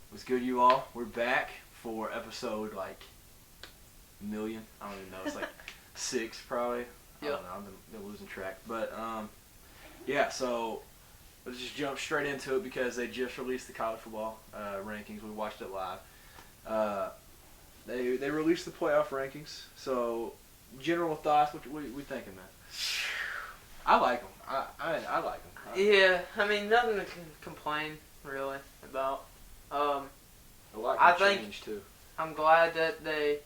What's good, you all? We're back for episode like million. I don't even know. It's like 6 probably. I don't know. I've been losing track. But yeah. So let's just jump straight into it because they just released the college football rankings. We watched it live. They released the playoff rankings. So general thoughts. What we thinking, man? I like them. I like them. Yeah, I mean nothing to complain really about. A lot I can think change too. I'm glad that they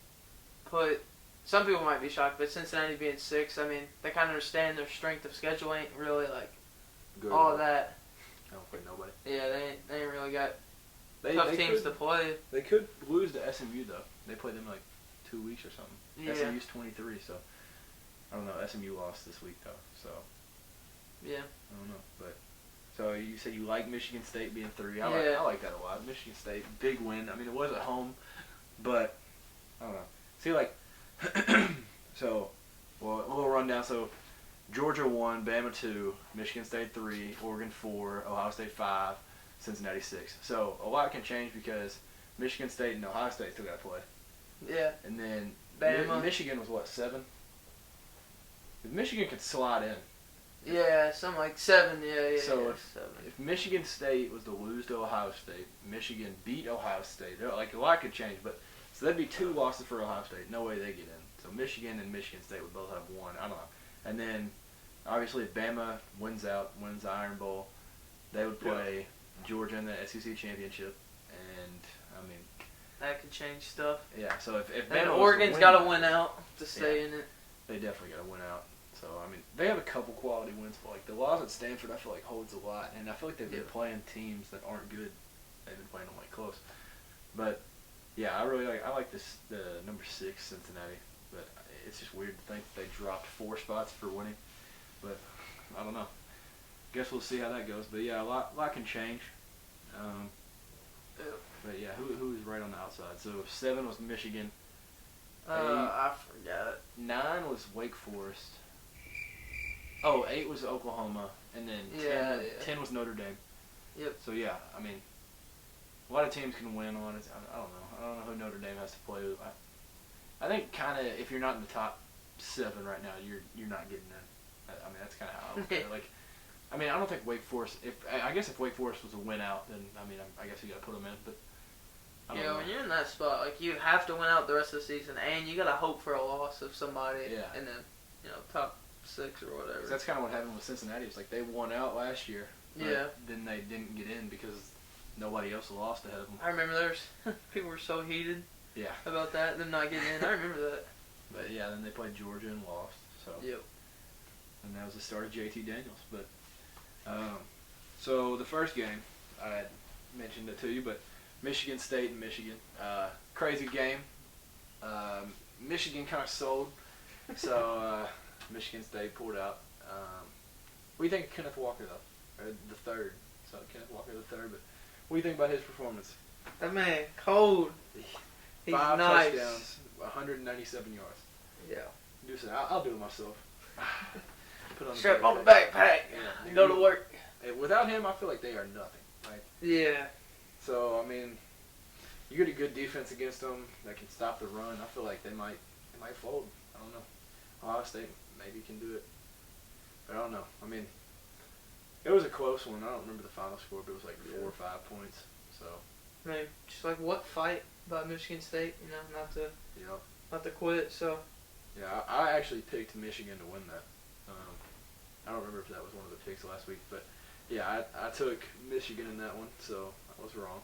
put. Some people might be shocked, but Cincinnati being 6, I mean they kind of understand their strength of schedule ain't really like Good. all that. I don't play nobody. Yeah, they ain't really got They tough teams to play. They could lose to SMU though. They play them in like 2 weeks or something. Yeah. SMU's 23, so I don't know. SMU lost this week though, so Yeah. I don't know. But so you said you like Michigan State being 3. I like that a lot. Michigan State, big win. I mean, it was at home, but I don't know. See, like, so well, a little rundown. So Georgia 1, Bama 2, Michigan State 3, Oregon 4, Ohio State 5, Cincinnati 6. So a lot can change because Michigan State and Ohio State still got to play. Yeah. And then Bama. Michigan was what, 7? If Michigan could slide in. Yeah, something like 7. Yeah. So yeah, 7. if Michigan State was to lose to Ohio State, Michigan beat Ohio State. Like a lot could change, but so that'd be 2 losses for Ohio State. No way they get in. So Michigan and Michigan State would both have 1. I don't know. And then obviously if Bama wins the Iron Bowl, they would play Georgia in the SEC championship. And I mean, that could change stuff. yeah. So if And Bama Oregon's got to win out to stay in it. They definitely got to win out. So, I mean, they have a couple quality wins, but, like, the loss at Stanford, I feel like, holds a lot. And I feel like they've been playing teams that aren't good. They've been playing them, like, close. But, yeah, I like the number 6 Cincinnati. But it's just weird to think they dropped 4 spots for winning. But, I don't know. Guess we'll see how that goes. But, yeah, a lot can change. But, yeah, who's right on the outside? So, 7 was Michigan. I forgot. 9 was Wake Forest. Oh, 8 was Oklahoma, and then 10 was Notre Dame. Yep. So, yeah, I mean, a lot of teams can win on it. I don't know. I don't know who Notre Dame has to play with. I think kind of if you're not in the top 7 right now, you're not getting in. I mean, that's kind of how I look at it. Like, I mean, I don't think Wake Forest. I guess if Wake Forest was a win out, then I mean, I guess you got to put them in. But I don't know. When you're in that spot, like you have to win out the rest of the season, and you got to hope for a loss of somebody. Yeah. And then top 6 or whatever. 'Cause that's kind of what happened with Cincinnati. It's like they won out last year. Yeah. Then they didn't get in because nobody else lost ahead of them. I remember people were so heated. Yeah. About that, them not getting in. I remember that. But yeah, then they played Georgia and lost. So. Yep. And that was the start of JT Daniels. But so the first game, I had mentioned it to you, but Michigan State and Michigan, crazy game. Michigan kind of sold, so Michigan State pulled out. What do you think of Kenneth Walker though, or the third? So Kenneth Walker the third, but what do you think about his performance? That man cold. He's 5 nice. touchdowns, 197 yards. Yeah. Do so. I'll do it myself. Put on Strap on the backpack. Yeah. Go to work. Without him, I feel like they are nothing. Like. Yeah. So I mean, you get a good defense against them that can stop the run. I feel like they might fold. I don't know. Ohio State maybe can do it, but I don't know. I mean, it was a close one. I don't remember the final score, but it was like 4 or 5 points. So. I mean, just like what fight by Michigan State? Not to quit. So. Yeah, I actually picked Michigan to win that. I don't remember if that was one of the picks last week, but yeah, I took Michigan in that one, so I was wrong.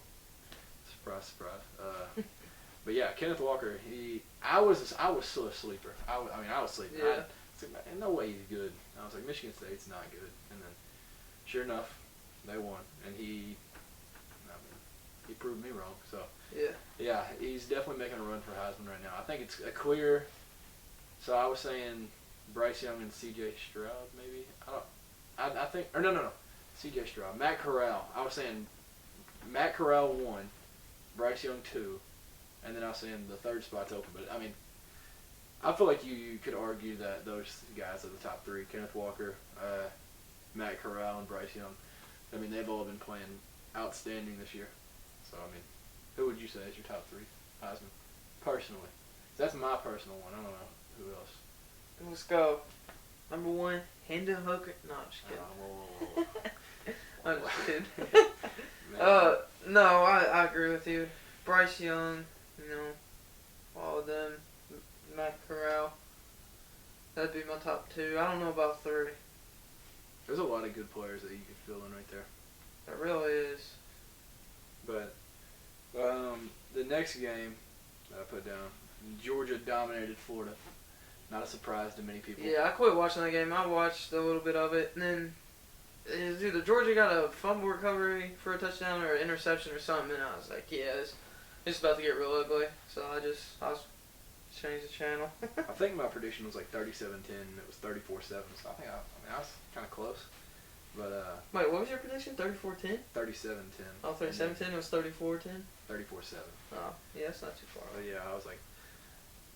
Surprise, surprise. But yeah, Kenneth Walker, I was still a sleeper. I was sleeping. Yeah. I was like, no way he's good. I was like, Michigan State's not good. And then, sure enough, they won, and he proved me wrong. So yeah, he's definitely making a run for Heisman right now. I think it's a clear. So I was saying Bryce Young and C.J. Stroud, maybe. I think, or no. C.J. Stroud, Matt Corral. I was saying Matt Corral 1, Bryce Young 2, and then I was saying the third spot's open. But I mean, I feel like you could argue that those guys are the top 3: Kenneth Walker, Matt Corral and Bryce Young. I mean, they've all been playing outstanding this year. So, I mean, who would you say is your top 3 Heisman? Personally. That's my personal one. I don't know who else. Let's go. Number 1, Hendon Hooker. No, I'm just kidding. Whoa. I'm just kidding. No, I agree with you. Bryce Young, all of them. Matt Corral. That'd be my top 2. I don't know about 3. There's a lot of good players that you could fill in right there. There really is. But the next game that I put down, Georgia dominated Florida. Not a surprise to many people. Yeah, I quit watching that game. I watched a little bit of it, and then it was either Georgia got a fumble recovery for a touchdown or an interception or something, and I was like, yeah, it's about to get real ugly. So I was changed the channel. I think my prediction was like 37-10, and it was 34-7. So I think I was kind of close. But wait, what was your prediction? 34-10? 37-10. Oh, 37-10. It was 34-10. 34-7. Oh, yeah, that's not too far. But yeah, I was like,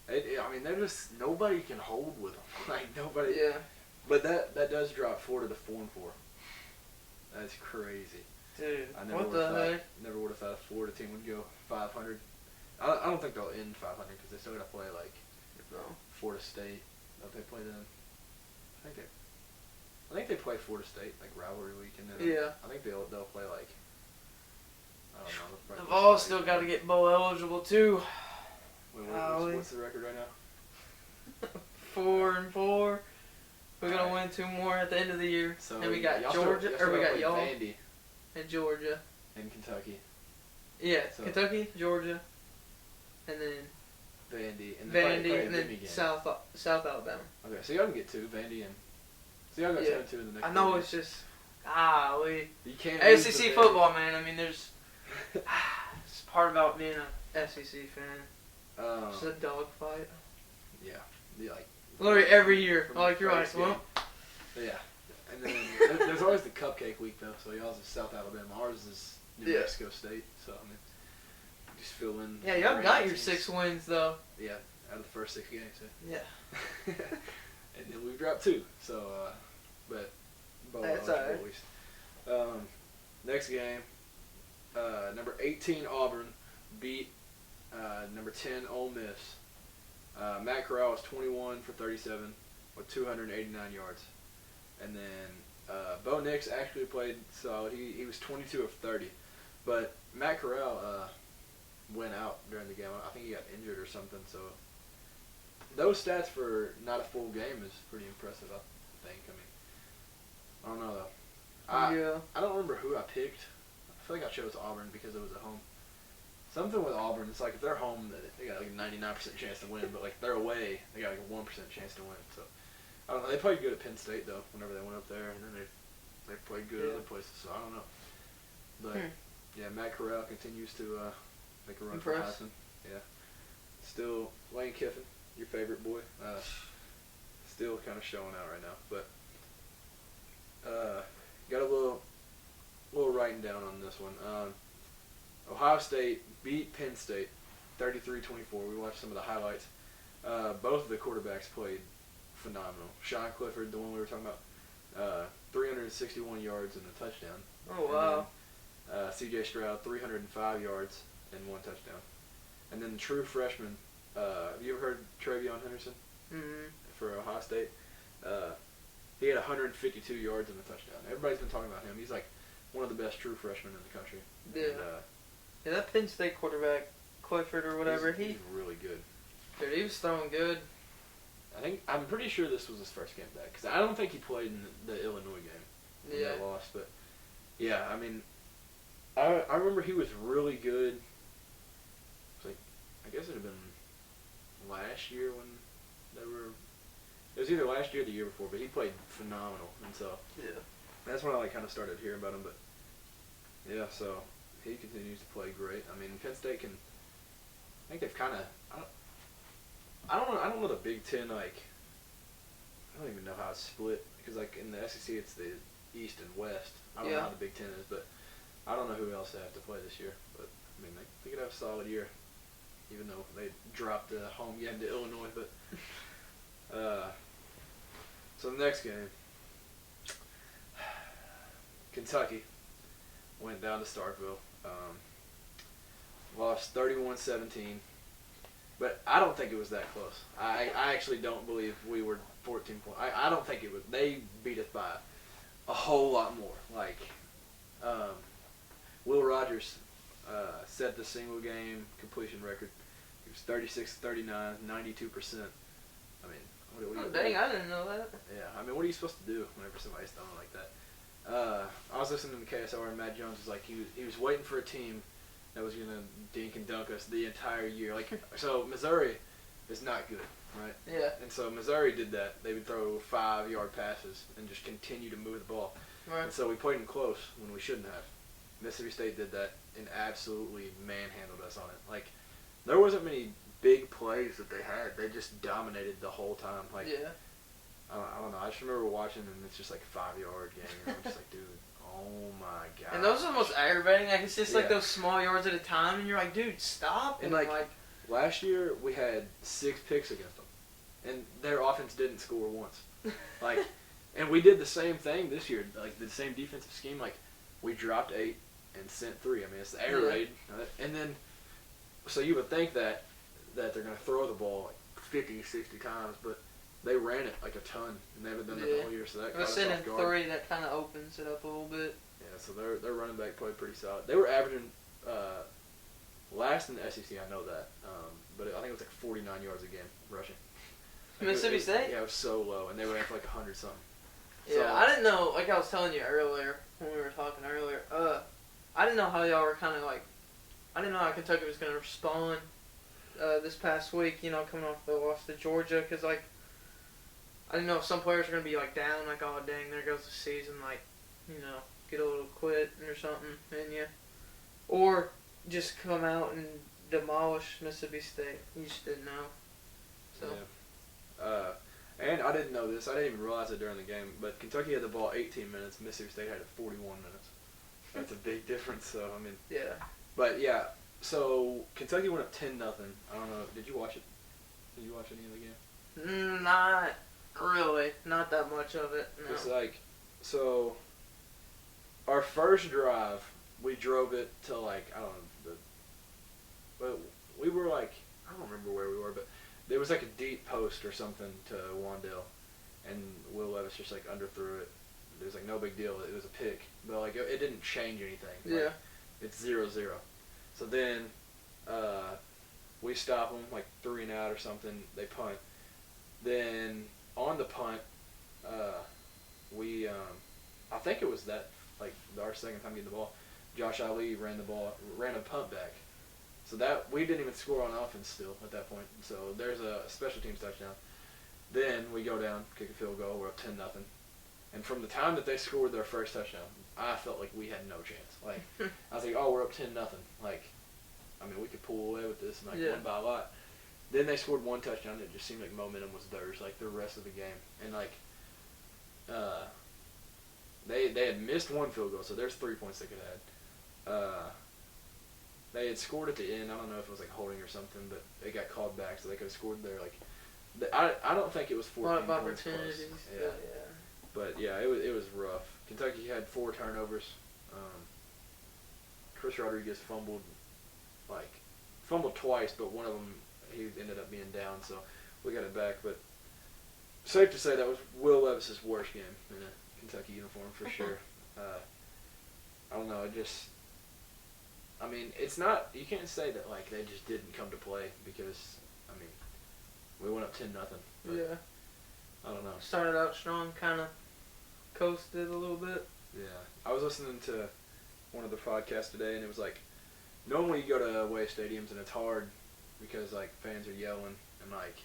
I mean, they're just nobody can hold with them. Like nobody. Yeah. But that does drop Florida to 4-4. That's crazy. Dude, I never what the heck? Never would have thought a Florida team would go 500. I don't think they'll end 500 because they still got to play like Florida State. Don't they play them? I think they play Florida State like rivalry week, and then I think they'll play like I don't know. They've all still got to get bowl eligible too. Wait, what's the record right now? 4-4. We're gonna win 2 more at the end of the year. So and we got Georgia, we got y'all Vandy and Georgia and Kentucky. Yeah, so Kentucky, Georgia, and then Vandy and then South Alabama. Okay, so y'all can get 2, Vandy and so y'all got 2 in the next. I know 4 it's games. just you can't SEC football, man. I mean, there's it's part about being a SEC fan. It's a dogfight. Yeah, like literally every year. Like you're like, well, yeah. And then there's always the cupcake week though. So y'all's is South Alabama. Ours is New Mexico State. So I mean, just fill in. Yeah, y'all got your 6 wins though. Yeah, out of the first 6 games. Yeah. And then we've dropped 2. So, but that's alright. Next game, number 18 Auburn beat number 10 Ole Miss. Matt Corral was 21 for 37 with 289 yards. And then Bo Nix actually played solid. He was 22 of 30. But Matt Corral went out during the game. I think he got injured or something. So those stats for not a full game is pretty impressive, I think. I don't know though. I don't remember who I picked. I feel like I chose Auburn because it was at home. Something with Auburn, it's like if they're home, they got like a 99% chance to win, but like if they're away, they got like a 1% chance to win. So I don't know. They played good at Penn State though. Whenever they went up there, and then they played good at other places. So I don't know. But yeah, Matt Corral continues to make a run for Heisman. Yeah. Still Lane Kiffin, your favorite boy, still kind of showing out right now. But got a little writing down on this one. Ohio State beat Penn State 33-24. We watched some of the highlights. Both of the quarterbacks played phenomenal. Sean Clifford, the one we were talking about, 361 yards and a touchdown. Oh, wow. C.J. Stroud, 305 yards and 1 touchdown. And then the true freshman, have you ever heard Travion Henderson for Ohio State? He had 152 yards and a touchdown. Everybody's been talking about him. He's like one of the best true freshmen in the country. Yeah. And, yeah, that Penn State quarterback, Clifford or whatever, he's really good. Dude, he was throwing good. I'm pretty sure this was his first game back because I don't think he played in the Illinois game. When they lost, but yeah, I mean, I remember he was really good. It's like I guess it had been last year when they were. It was either last year or the year before, but he played phenomenal, and so that's when I kind of started hearing about him. But yeah, so he continues to play great. I mean, Penn State can. I think they've kind of. I don't know the Big Ten like. I don't even know how it's split because like in the SEC it's the East and West. I don't know how the Big Ten is, but I don't know who else they have to play this year. But I mean, they could have a solid year, even though they dropped the home game to Illinois. But so the next game, Kentucky went down to Starkville. Lost 31-17. But I don't think it was that close. I actually don't believe we were 14 points. I don't think it was. They beat us by a whole lot more. Like, Will Rogers set the single game completion record. He was 36-39, 92%. I mean, dang, I didn't know that. Yeah, I mean, what are you supposed to do whenever somebody's throwing like that? I was listening to KSR and Matt Jones was like, he was waiting for a team that was going to dink and dunk us the entire year. Like, so Missouri is not good, right? Yeah. And so Missouri did that. They would throw 5-yard passes and just continue to move the ball. Right. And so we played them close when we shouldn't have. Mississippi State did that and absolutely manhandled us on it. Like, there wasn't many big plays that they had. They just dominated the whole time. Like, yeah. I don't know. I just remember watching and it's just like a 5-yard game. And I'm just like, dude, oh my god. And those are the most aggravating. Like, it's just like those small yards at a time, and you're like, dude, stop. And like last year, we had 6 picks against them, and their offense didn't score once. Like, and we did the same thing this year. Like the same defensive scheme. Like, we dropped 8 and sent 3. I mean, it's the air raid, and then so you would think that they're gonna throw the ball like 50, 60 times, but they ran it like a ton, and they haven't done that the whole year. So that caught us off guard. 3, that kind of opens it up a little bit. Yeah, so their running back played pretty solid. They were averaging last in the SEC. I know that, but I think it was like 49 yards a game rushing. Mississippi State? Yeah, it was so low, and they were at like 100 something. Yeah, so, I didn't know. Like I was telling you earlier when we were talking earlier. I didn't know how y'all were kind of like. I didn't know how Kentucky was going to respond this past week. You know, coming off the loss to Georgia, because like. I didn't know if some players are going to be, like, down, like, oh, dang, there goes the season, like, you know, get a little quit or something in you. Or just come out and demolish Mississippi State. You just didn't know. So. Yeah. And I didn't know this. I didn't even realize it during the game. But Kentucky had the ball 18 minutes. Mississippi State had it 41 minutes. That's a big difference. So, I mean. Yeah. But, yeah. So, Kentucky went up 10-0. I don't know. Did you watch it? Did you watch any of the game? Not really. Not that much of it. No. It's like, so, our first drive, we drove it to, like, I don't know. But we were, like, I don't remember where we were, but there was, like, a deep post or something to Wandale. And Will Levis just, like, underthrew it. It was, like, no big deal. It was a pick. But, like, it didn't change anything. Like, yeah. It's 0-0. So then we stop them, like, 3 and out or something. They punt. Then on the punt, we I think it was that, like, our second time getting the ball. Josh Ali ran a punt back. So that we didn't even score on offense still at that point. So there's a special teams touchdown. Then we go down, kick a field goal. We're up 10-0. And from the time that they scored their first touchdown, I felt like we had no chance. Like, I was like, oh, we're up 10-0. Like, I mean, we could pull away with this and, like, win by a lot. Then they scored one touchdown. It just seemed like momentum was theirs, like, the rest of the game. And, like, they had missed one field goal, so there's 3 points they could have had. They had scored at the end. I don't know if it was, like, holding or something, but they got called back, so they could have scored there. Like, I don't think it was 14 points. A lot of points opportunities. Close. Yeah. But, yeah, it was rough. Kentucky had 4 turnovers. Chris Rodriguez fumbled twice, but one of them he ended up being down, so we got it back. But safe to say that was Will Levis's worst game in a Kentucky uniform for sure. I don't know. I mean, it's not. You can't say that like they just didn't come to play because I mean we went up 10-0. Yeah. I don't know. Started out strong, kind of coasted a little bit. Yeah, I was listening to one of the podcasts today, and it was like, normally you go to away stadiums and it's hard because like fans are yelling and like,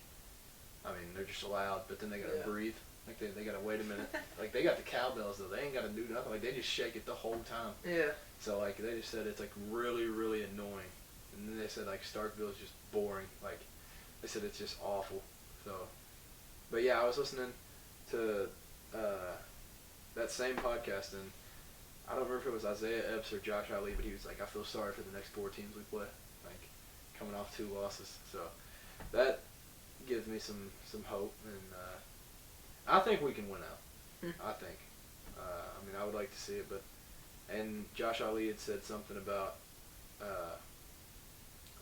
I mean they're just loud, but then they gotta breathe. Like they gotta wait a minute. Like they got the cowbells though. They ain't gotta do nothing. Like they just shake it the whole time. Yeah. So like they just said it's like really really annoying, and then they said like Starkville is just boring. Like they said it's just awful. So, but yeah, I was listening to that same podcast, and I don't remember if it was Isaiah Epps or Josh Ali, but he was like, I feel sorry for the next 4 teams we play, like coming off 2 losses. So that gives me some hope, and I think we can win out. I think. I mean, I would like to see it, but and Josh Ali had said something about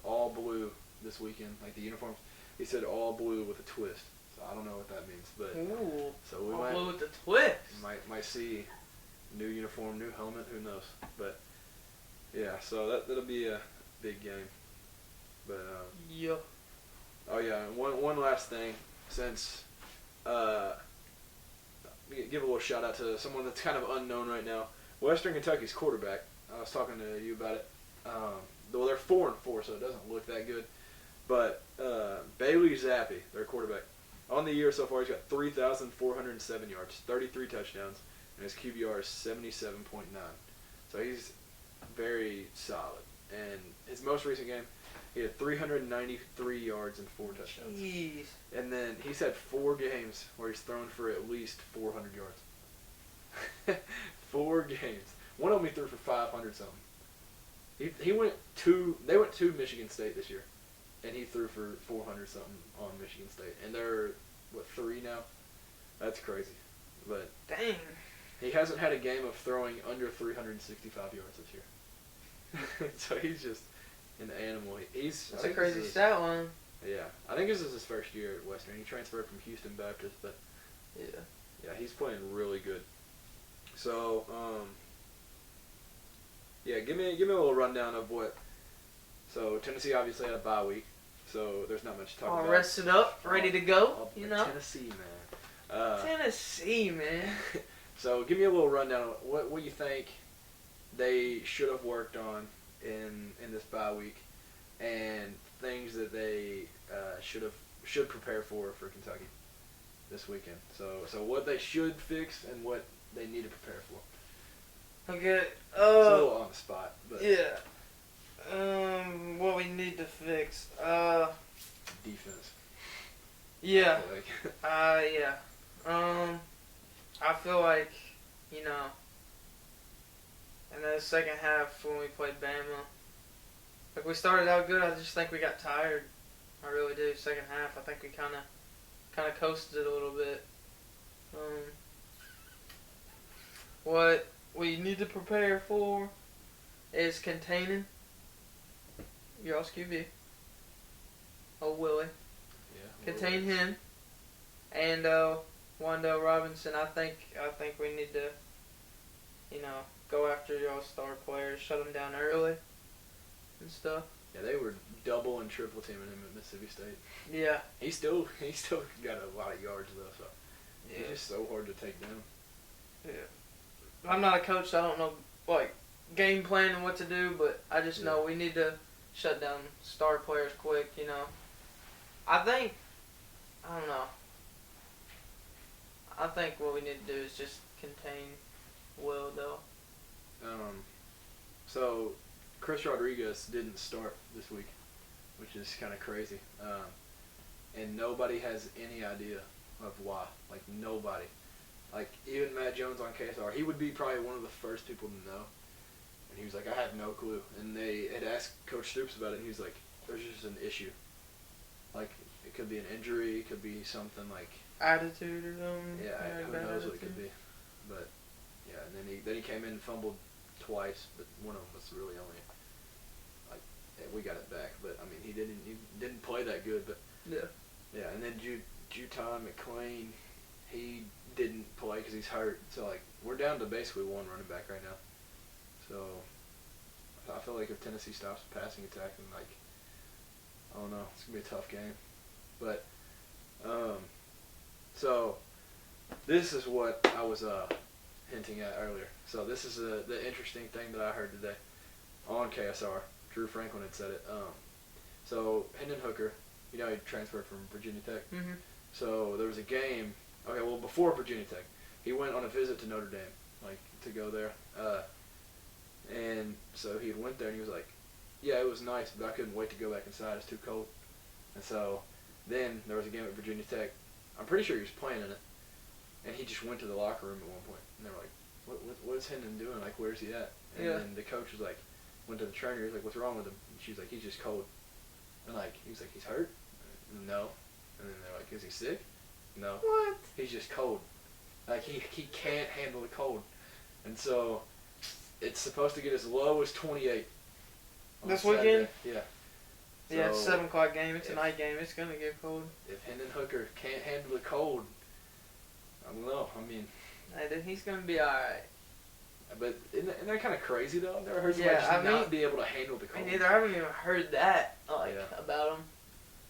all blue this weekend, like the uniforms. He said all blue with a twist. So I don't know what that means, but Ooh, so we all blue with the twist. might see new uniform, new helmet. Who knows? But yeah, so that'll be a big game. But yeah. Oh yeah, and one last thing, since give a little shout out to someone that's kind of unknown right now. Western Kentucky's quarterback. I was talking to you about it. Though they're 4-4, so it doesn't look that good. But Bailey Zappi, their quarterback, on the year so far, he's got 3,407 yards, 33 touchdowns, and his QBR is 77.9. So he's very solid. And his most recent game, he had 393 yards and 4 touchdowns. Jeez. And then he's had 4 games where he's thrown for at least 400 yards. 4 games. One of them he threw for 500 something. They went to Michigan State this year, and he threw for 400 something on Michigan State, and they're 3 now. That's crazy, but dang, he hasn't had a game of throwing under 365 yards this year. So he's just an animal. That's a crazy stat line. Yeah, I think this is his first year at Western. He transferred from Houston Baptist, but yeah, he's playing really good. So yeah, give me a little rundown of what. So Tennessee obviously had a bye week, so there's not much to talk about. All rested up, ready to go. You know, Tennessee, man. Tennessee, man. So give me a little rundown of what you think they should have worked on in this bye week, and things that they should prepare for Kentucky this weekend. So what they should fix and what they need to prepare for. Okay. It's a little on the spot, but yeah. What we need to fix. Defense. Yeah. Like. Yeah. I feel like, in the second half when we played Bama, like we started out good. I just think we got tired. I really do. Second half, I think we kind of coasted a little bit. What we need to prepare for is containing your QB. Oh, Willie. Yeah. Contain him and Wando Robinson. I think we need to, go after your star players, shut them down early and stuff. Yeah, they were double and triple teaming him at Mississippi State. Yeah. He still got a lot of yards though, so Yeah. he's just so hard to take down. Yeah. I'm not a coach, so I don't know game plan and what to do, but I just know we need to shut down star players quick. I don't know. I think what we need to do is just contain Will though. So Chris Rodriguez didn't start this week, which is kind of crazy. And nobody has any idea of why. Like, nobody. Like, even Matt Jones on KSR, he would be probably one of the first people to know. And he was like, I have no clue. And they had asked Coach Stoops about it, and he was like, there's just an issue. Like, it could be an injury, it could be something like... attitude or something. Yeah, who knows what it could be. But, yeah, and then he came in and fumbled twice, but one of them was really only... like, we got it back. But, I mean, he didn't play that good, but... Yeah. Yeah, and then Juton McClain, he didn't play because he's hurt. So, like, we're down to basically one running back right now. So, I feel like if Tennessee stops the passing attack, then, like, I don't know, it's going to be a tough game. But, so, this is what I was hinting at earlier. So, this is the interesting thing that I heard today on KSR. Drew Franklin had said it. So, Hendon Hooker, he transferred from Virginia Tech. Mm-hmm. So, there was a game. Okay, well, before Virginia Tech, he went on a visit to Notre Dame, like, to go there. And so he went there, and he was like, yeah, it was nice, but I couldn't wait to go back inside. It's too cold. And so then there was a game at Virginia Tech. I'm pretty sure he was playing in it. And he just went to the locker room at one point. And they were like, what is Hendon doing? Like, where's he at? And then the coach was like, went to the trainer. He was like, what's wrong with him? And she was like, he's just cold. And, like, he was like, he's hurt? No. And then they're like, is he sick? No. What? He's just cold. Like, he can't handle the cold. And so it's supposed to get as low as 28. This weekend? Yeah. Yeah, it's So, 7 o'clock game. It's a night game. It's going to get cold. If Hendon Hooker can't handle the cold, I don't know. I mean, Hey, he's going to be all right. But isn't that kind of crazy, though? I've never heard somebody just not be able to handle the cold. Me neither. I haven't even heard that about him.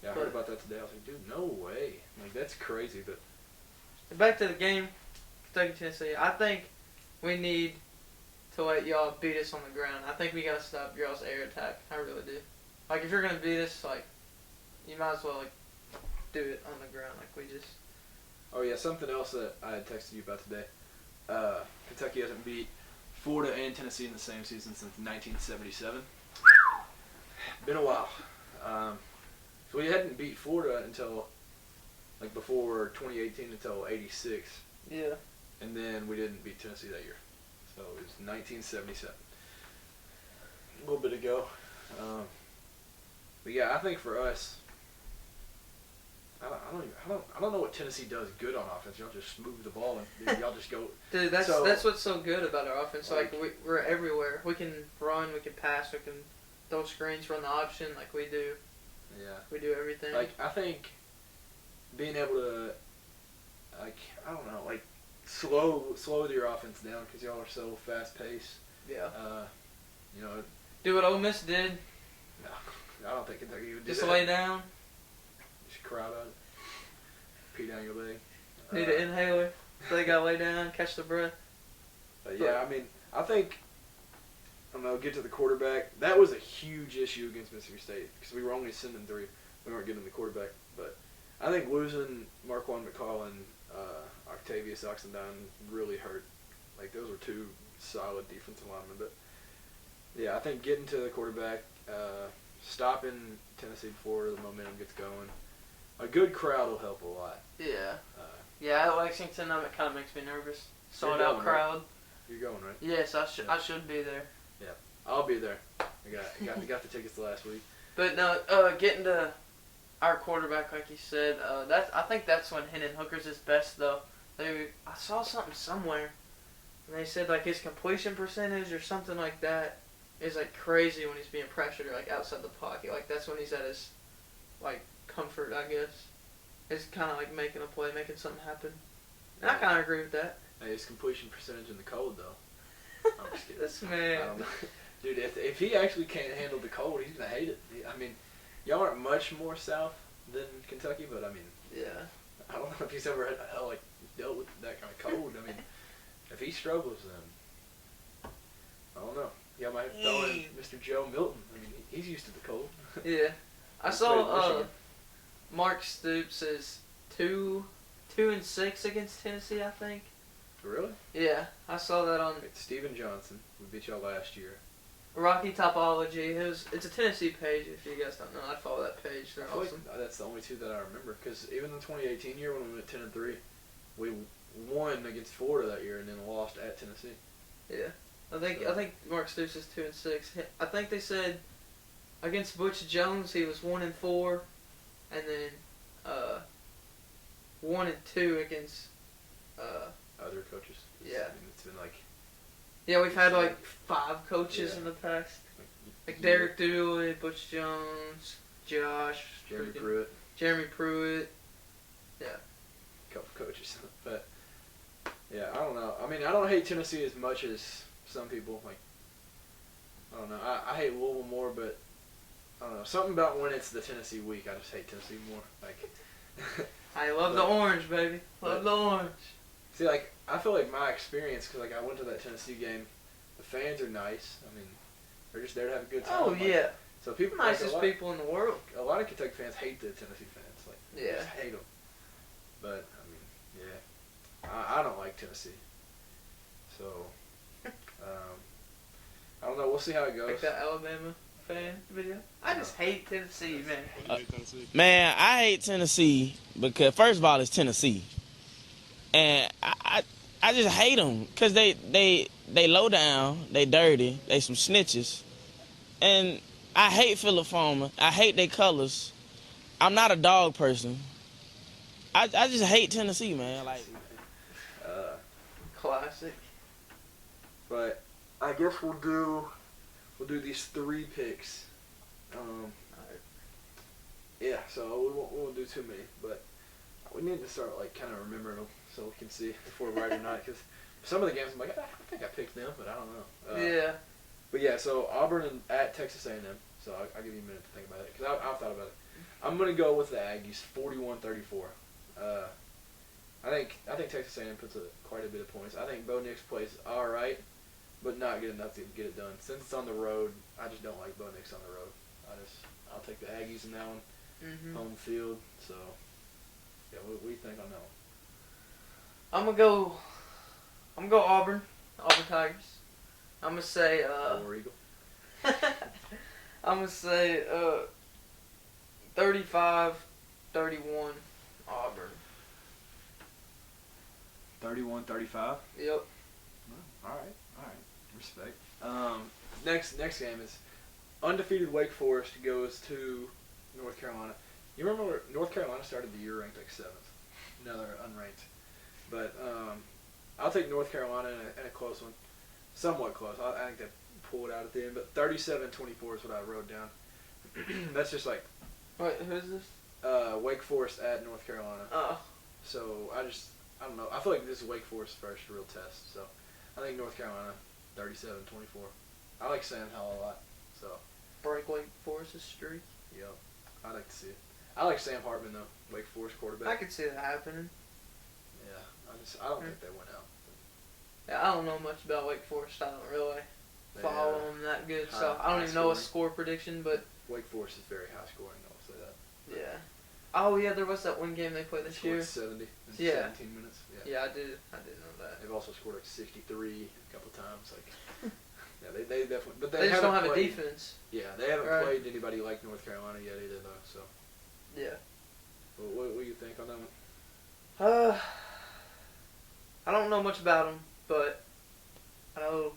Yeah, I heard about that today. I was like, dude, no way. Like, that's crazy. But back to the game, Kentucky, Tennessee. I think we need to let y'all beat us on the ground. I think we got to stop y'all's air attack. I really do. Like, if you're going to beat us, like, you might as well, like, do it on the ground. Like, we just... Oh, yeah, something else that I had texted you about today. Kentucky hasn't beat Florida and Tennessee in the same season since 1977. Been a while. So we hadn't beat Florida until, like, before 2018 until 86. Yeah. And then we didn't beat Tennessee that year. So it was 1977. A little bit ago. But yeah, I think for us, I don't know what Tennessee does good on offense. Y'all just move the ball and y'all just go. Dude, that's what's so good about our offense. Like we're everywhere. We can run, we can pass, we can throw screens, run the option like we do. Yeah. We do everything. Like I think being able to, like I don't know, like slow your offense down because y'all are so fast paced. Yeah. You know. Do what Ole Miss did. No, I don't think Kentucky would do just that. lay down. Just cry about it. Pee down your leg. Need an inhaler. So they gotta lay down, catch the breath. But yeah, I mean, I think, I don't know, get to the quarterback. That was a huge issue against Mississippi State because we were only sending 3. We weren't getting the quarterback. But I think losing Marquand McCall and Octavius Oxendine really hurt. Like, those were 2 solid defensive linemen. But yeah, I think getting to the quarterback, stopping Tennessee before the momentum gets going. A good crowd will help a lot. Yeah. Yeah, at Lexington, it kind of makes me nervous. Sold out going, crowd. Right? You're going, right? Yes, I should be there. Yeah, I'll be there. I got the tickets last week. But no, getting to our quarterback, like you said, I think that's when Hendon Hooker's his best though. I saw something somewhere, and they said like his completion percentage or something like that is like crazy when he's being pressured or like outside the pocket. Like that's when he's at his like comfort, I guess. It's kind of like making a play, making something happen. And I kind of agree with that. Hey, his completion percentage in the cold though. I'm just kidding. This man. I don't know. Dude, if he actually can't handle the cold, he's gonna hate it. I mean, y'all aren't much more south than Kentucky, but I mean, yeah. I don't know if he's ever like dealt with that kind of cold. I mean, if he struggles, then I don't know. Y'all might have thrown in Mr. Joe Milton. I mean, he's used to the cold. Yeah, I saw Mark Stoops is 2-6 against Tennessee, I think. Really? Yeah, I saw that on It's Steven Johnson. We beat y'all last year. Rocky Topology. It's a Tennessee page. If you guys don't know, I follow that page. They're awesome. Like that's the only 2 that I remember. Because even the 2018 year when we went 10-3, we won against Florida that year and then lost at Tennessee. Yeah, I think Mark Stoops is 2-6. I think they said against Butch Jones he was 1-4, and then 1-2 against other coaches. Yeah. I mean, it's been like. Yeah, we've had like 5 coaches in the past. Like Derek Dooley, Butch Jones, Josh, Jeremy Pruitt. Yeah. A couple coaches. But, yeah, I don't know. I mean, I don't hate Tennessee as much as some people. Like, I don't know. I hate Louisville more, but I don't know. Something about when it's the Tennessee week, I just hate Tennessee more. Like, I love the orange, baby. Love the orange. See, like, I feel like my experience, because, like, I went to that Tennessee game, the fans are nice. I mean, they're just there to have a good time. Oh, like, yeah. So people, nicest people in the world. A lot of Kentucky fans hate the Tennessee fans. Like, yeah. They just hate them. But, I mean, yeah. I don't like Tennessee. So, I don't know. We'll see how it goes. Like that Alabama fan video? I just hate Tennessee, man. Man, I hate Tennessee because, first of all, it's Tennessee. And I just hate them because they low down, they dirty, they some snitches. And I hate Philip Fulmer. I hate their colors. I'm not a dog person. I just hate Tennessee, man. Like, classic. But I I guess we'll do these 3 picks. Alright. Yeah, so we won't do too many, but we need to start like kind of remembering them so we can see if we're right or not. Because some of the games I'm like, I think I picked them, but I don't know. Yeah. But yeah, so Auburn at Texas A&M. So I'll give you a minute to think about it because I've thought about it. I'm gonna go with the Aggies, 41-34. I think Texas A&M puts quite a bit of points. I think Bo Nix plays all right, but not good enough to get it done. Since it's on the road, I just don't like Bo Nix on the road. I'll take the Aggies in that one, home field. So yeah, what do you think on that one? I'm gonna go Auburn Tigers. I'm gonna say War Eagle. I'm gonna say 35-31 Auburn. 31-35. Yep. All right. Respect. Next game is undefeated Wake Forest goes to North Carolina. You remember where North Carolina started the year ranked like 7th? Now they're unranked. But I'll take North Carolina in a close one. Somewhat close. I think they pulled out at the end. But 37-24 is what I wrote down. That's just like... Wait, who's this? Wake Forest at North Carolina. Oh. So I don't know. I feel like this is Wake Forest's first real test. So I think North Carolina, 37-24. I like Sam Howell a lot. So Break Wake Forest's streak. Yep. I'd like to see it. I like Sam Hartman though, Wake Forest quarterback. I could see that happening. Yeah. I don't think they went out. Yeah, I don't know much about Wake Forest. I don't really follow them that good, so I don't even know a score prediction. But Wake Forest is very high scoring. I'll say that. Yeah. Oh yeah, there was that one game they played this year. 70 in 17 minutes. Yeah, I did know that. They've also scored like 63 a couple times. Like, yeah, they definitely. But they just don't have a defense. Yeah, they haven't played anybody like North Carolina yet either, though. So. Yeah. Well, what do you think on that one? I don't know much about them, but I know,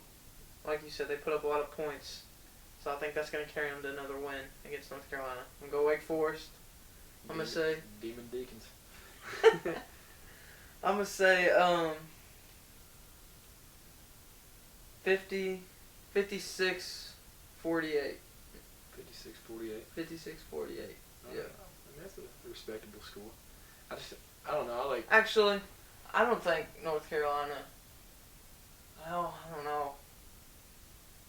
like you said, they put up a lot of points. So I think that's going to carry them to another win against North Carolina. I'm going to go Wake Forest. I'm going to say... Demon Deacons. I'm going to say 56-48. 56-48. 56-48. Yeah. I mean, that's a respectable score. I don't know. Actually, I don't think North Carolina... Well, I don't know.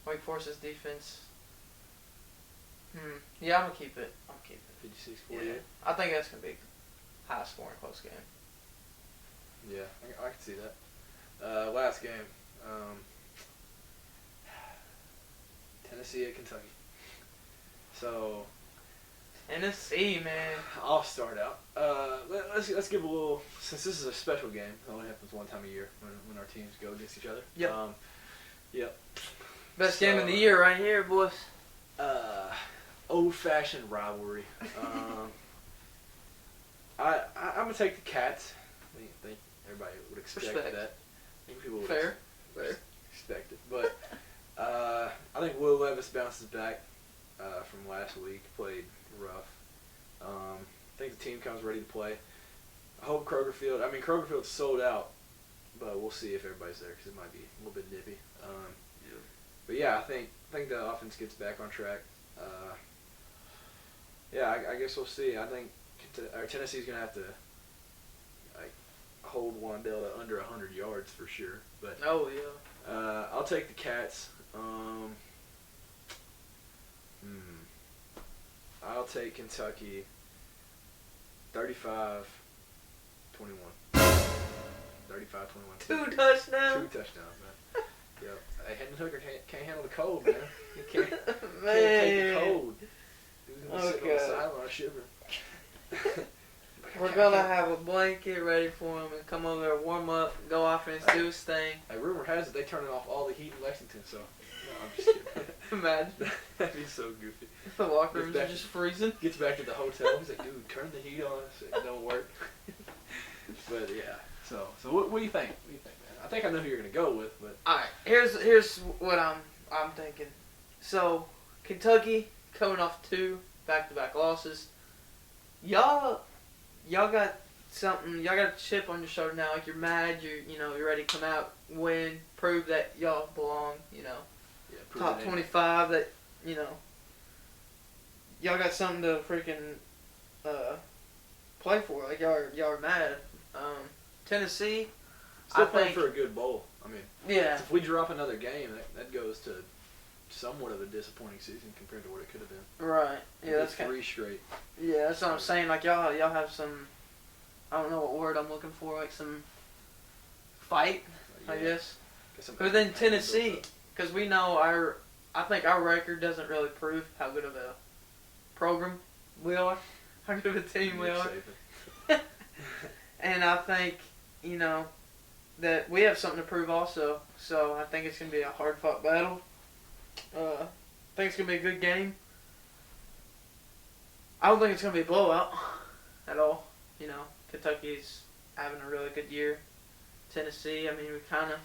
Wake Forest's defense... Yeah, I'm going to keep it. 56-48? Yeah. I think that's going to be a high-scoring close game. Yeah, I can see that. Last game. Tennessee at Kentucky. So... Tennessee, man. I'll start out. Let's give a little... Since this is a special game, it only happens one time a year when our teams go against each other. Yep. Yep. Best game of the year right here, boys. Old-fashioned rivalry. I'm going to take the Cats. I think everybody would expect that. I think people would Fair. expect it. But I think Will Levis bounces back from last week. Played rough. I think the team comes ready to play. I hope Krogerfield's sold out, but we'll see if everybody's there because it might be a little bit nippy. But yeah, I think the offense gets back on track. I guess we'll see. I think Tennessee's gonna have to hold Wandale to under 100 yards for sure. But I'll take the Cats. I'll take Kentucky. 35-21. 35-21. 2 touchdowns. 2 touchdowns, man. Yep. Hey, Hendon Hooker can't handle the cold, man. He can't take the cold. He's gonna sit on the sideline shivering. We're gonna have a blanket ready for him and come over there, warm up, go offense, do his thing. Hey, rumor has it they turning off all the heat in Lexington, so no, I'm just kidding. Imagine. That'd be so goofy. The locker rooms are just freezing. Gets back to the hotel. He's like, dude, turn the heat on. It don't work. But yeah. So what do you think? What do you think, man? I think I know who you're gonna go with, but all right. Here's what I'm thinking. So Kentucky coming off 2 back-to-back losses. Y'all got something. Y'all got a chip on your shoulder now. Like, you're mad. You're ready to come out, win, prove that y'all belong. prove Top it 25. That y'all got something to freaking play for. Like, y'all are mad. Tennessee. Still I playing think, for a good bowl. I mean, yeah. if we drop another game, that goes to somewhat of a disappointing season compared to what it could have been. Right. Yeah, that's three straight. Yeah, that's what I'm saying. Like, y'all have some. I don't know what word I'm looking for. Like, some fight, I guess. But then Tennessee, because we know I think our record doesn't really prove how good of a program we are, how good of a team we are. And I think, that we have something to prove also. So I think it's going to be a hard-fought battle. I think it's going to be a good game. I don't think it's going to be a blowout at all. Kentucky's having a really good year. Tennessee, I mean, we're kind of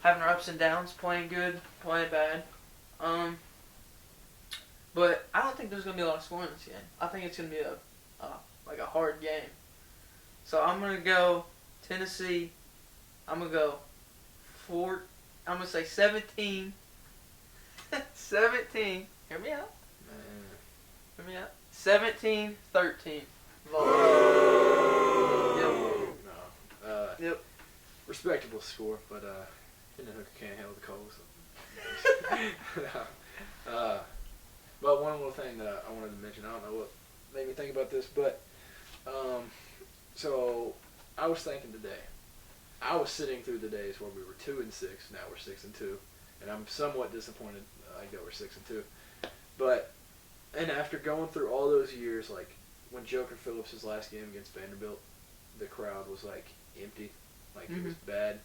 having our ups and downs, playing good, playing bad. But I don't think there's going to be a lot of scoring this game. I think it's going to be a hard game. So I'm going to go Tennessee. I'm going to go I'm going to say 17. 17. Hear me out. Hear me out. 17-13. Yep. Respectable score, but Hooker can't handle the cold. So. But one little thing that I wanted to mention, I don't know what made me think about this, but so I was thinking today. I was sitting through the days where we were 2-6. Now we're 6-2, and I'm somewhat disappointed. That we're 6-2, but and after going through all those years, like when Joker Phillips' last game against Vanderbilt, the crowd was like empty, like it was bad.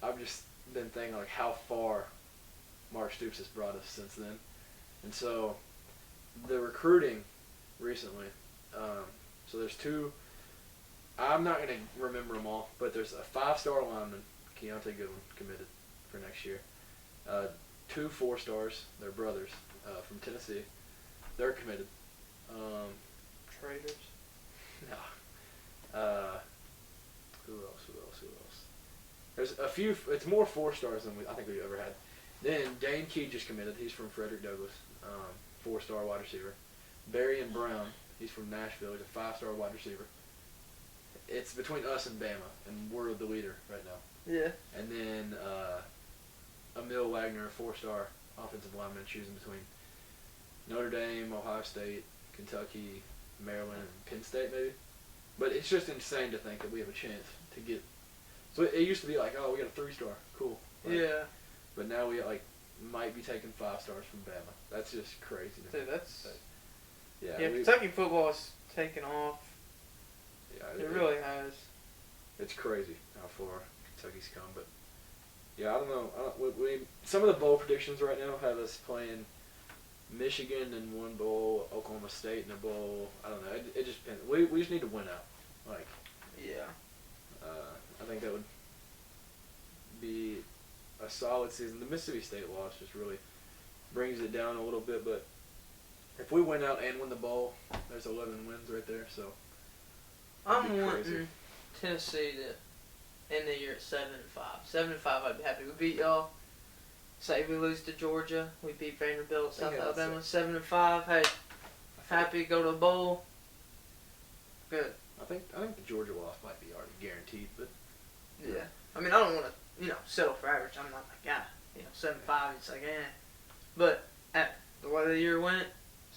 I've just been thinking like how far Mark Stoops has brought us since then, and so the recruiting recently. So there's two. I'm not gonna remember them all, but there's a 5-star lineman, Keontae Goodwin, committed for next year. 2 4-stars, they're brothers, from Tennessee. They're committed. Traders. No. Who else? There's a few. It's more 4-stars than I think we've ever had. Then Dane Cade just committed. He's from Frederick Douglass, 4-star wide receiver. Barry and Brown, he's from Nashville. He's a 5-star wide receiver. It's between us and Bama, and we're the leader right now. Yeah. And then Emil Wagner, a 4-star offensive lineman, choosing between Notre Dame, Ohio State, Kentucky, Maryland, and Penn State maybe. But it's just insane to think that we have a chance to get. So it used to be like, oh, we got a 3-star, cool. Like, yeah. But now we might be taking 5-stars from Bama. That's just crazy. Dude, that's. Yeah. Kentucky football is taking off. Yeah, it really has. It's crazy how far Kentucky's come, but yeah, I don't know. Some of the bowl predictions right now have us playing Michigan in one bowl, Oklahoma State in a bowl. I don't know. It just depends. We just need to win out. Yeah. I think that would be a solid season. The Mississippi State loss just really brings it down a little bit, but if we win out and win the bowl, there's 11 wins right there. So I'm wanting Tennessee to end the year at 7-5. 7-5, I'd be happy. We beat y'all. Say we lose to Georgia, we beat Vanderbilt, South Alabama. 7-5. Hey, happy to go to a bowl. Good. I think the Georgia loss might be already guaranteed, but yeah. I mean, I don't want to settle for average. I'm not like 7-5. It's like but at the way the year went,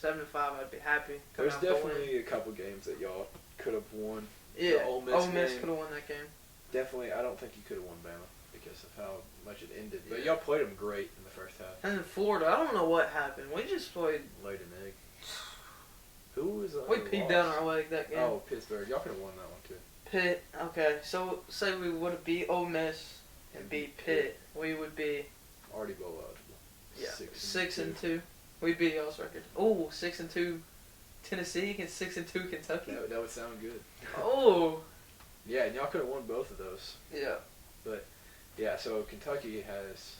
7-5, I'd be happy. There's definitely a couple games that y'all could have won. Yeah, the Ole Miss could have won that game. Definitely, I don't think you could have won Bama because of how much it ended. But y'all played them great in the first half. And in Florida, I don't know what happened. We just played. Laid an egg. Who was we peed down our leg that game. Oh, Pittsburgh. Y'all could have won that one too. Pitt. Okay, so say we would have beat Ole Miss and beat Pitt, we would be already bowl eligible. Yeah, 6-2. We'd beat y'all's record. Oh, 6-2 Tennessee against 6-2 Kentucky. That would sound good. Oh. Yeah, and y'all could have won both of those. Yeah. But yeah, so Kentucky has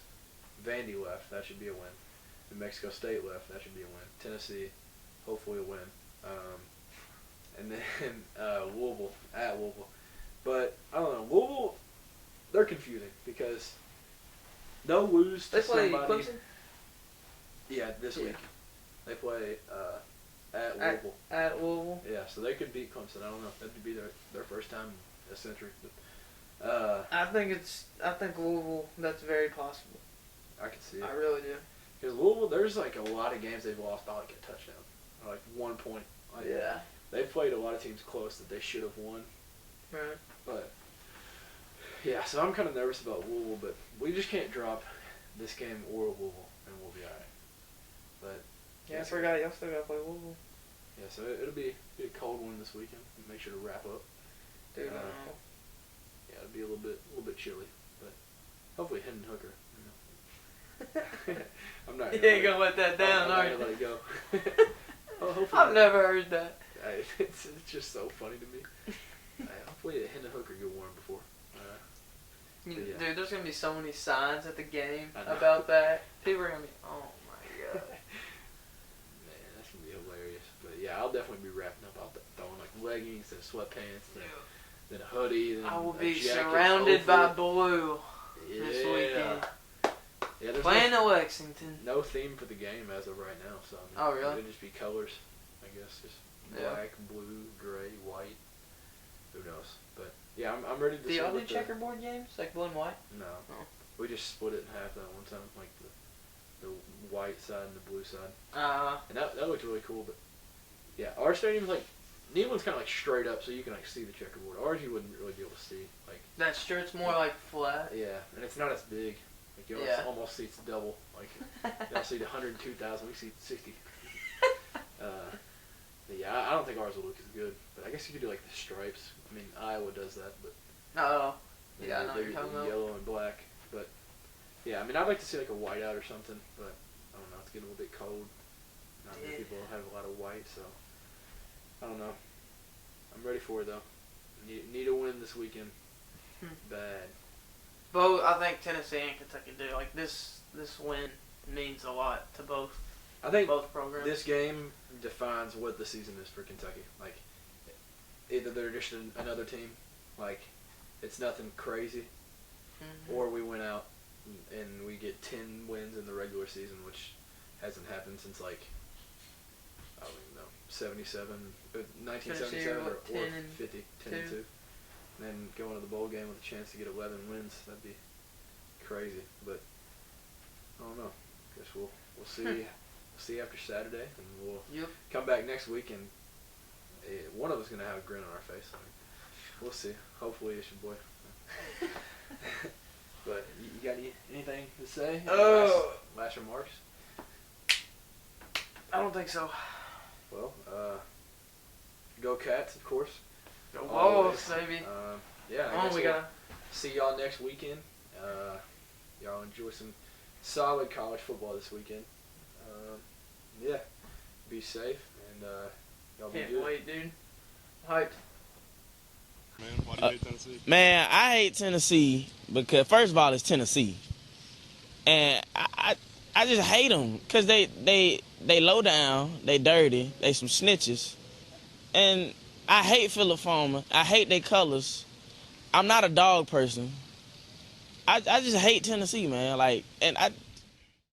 Vandy left. That should be a win. New Mexico State left. That should be a win. Tennessee, hopefully a win. and then Louisville at Louisville. But I don't know, Louisville, they're confusing because they'll lose to They play somebody. Clemson? Yeah, this week they play at Louisville. At Louisville? Yeah, so they could beat Clemson. I don't know. That'd be their first time in a century. But, I think Louisville. That's very possible. I could see it. I really do. Because Louisville, there's like a lot of games they've lost by like a touchdown, or like 1 point. Like, Yeah. They've played a lot of teams close that they should have won. Right. But yeah, so I'm kind of nervous about Louisville, but we just can't drop this game or Louisville, and we'll be alright. But Yeah, I forgot. Y'all still got to play Louisville. yeah, so it'll be a cold one this weekend. Make sure to wrap up. Dude, Yeah, it'll be a little bit chilly, but hopefully Hendon Hooker. You know. I'm not. You ain't gonna let that down, are I'm you? not gonna let it go. Oh, hopefully. I've never heard that. It's just so funny to me. Hopefully Hendon Hooker get warm before. Yeah. Dude, there's gonna be so many signs at the game I know. about that. People are gonna be, oh my god. Man, that's gonna be hilarious. But yeah, I'll definitely be wrapping up. I'll throwing like leggings and sweatpants, then a hoodie. Then I will a be jacket, surrounded by overall. blue Yeah. this weekend. Yeah, there's Playing at Lexington. no theme for the game as of right now. So I mean, Oh, really? It'll just be colors, I guess. Just Yeah. black, blue, gray, white. Who knows? But yeah, I'm ready to Do see y'all do what the- checkerboard games? Like blue and white? No. Oh. We just split it in half that one time, like the white side and the blue side. And that looked really cool, but yeah, our stadium's like, Neyland's kind of like straight up, so you can like see the checkerboard. Ours you wouldn't really be able to see. Like, That shirt's more like flat. yeah, and it's not as big. Like, you know, Yeah. it's almost seats double. Like, y'all seat 102,000, we seat 60. But yeah, I don't think ours will look as good, but I guess you could do like the stripes. I mean, Iowa does that, but Oh. they- Yeah, I know what they're you're talking about. yellow and black. But yeah, I mean, I'd like to see like a whiteout or something, but I don't know. It's getting a little bit cold. Not many Yeah. people have a lot of white, so I don't know. I'm ready for it though. Need a win this weekend. Bad. Both, I think Tennessee and Kentucky do. Like this win means a lot to both. I think Both programs. this game defines what the season is for Kentucky. Like, either they're just another team, like it's nothing crazy, or we went out and we get 10 wins in the regular season, which hasn't happened since like, I don't even know, 1977 or 10 and 50, 10 and 2. And then go into the bowl game with a chance to get 11 wins. That'd be crazy, but I don't know. Guess we'll see. We'll see after Saturday, and we'll come back next week, and one of us is gonna have a grin on our face. I mean, we'll see. Hopefully, it's your boy. But you got anything to say? Last remarks? I don't think so. Well, go Cats, of course. Go Always. Wolves, baby. Yeah. I Oh, guess we we'll gotta. see y'all next weekend. Y'all enjoy some solid college football this weekend. Yeah, be safe, and y'all be Can't good. wait, dude. Hyped. Man, why do you hate Tennessee? Man, I hate Tennessee because first of all, it's Tennessee, and I just hate them because they low down, they dirty, they some snitches, and I hate Philip Fulmer. I hate their colors. I'm not a dog person. I just hate Tennessee, man. Like, and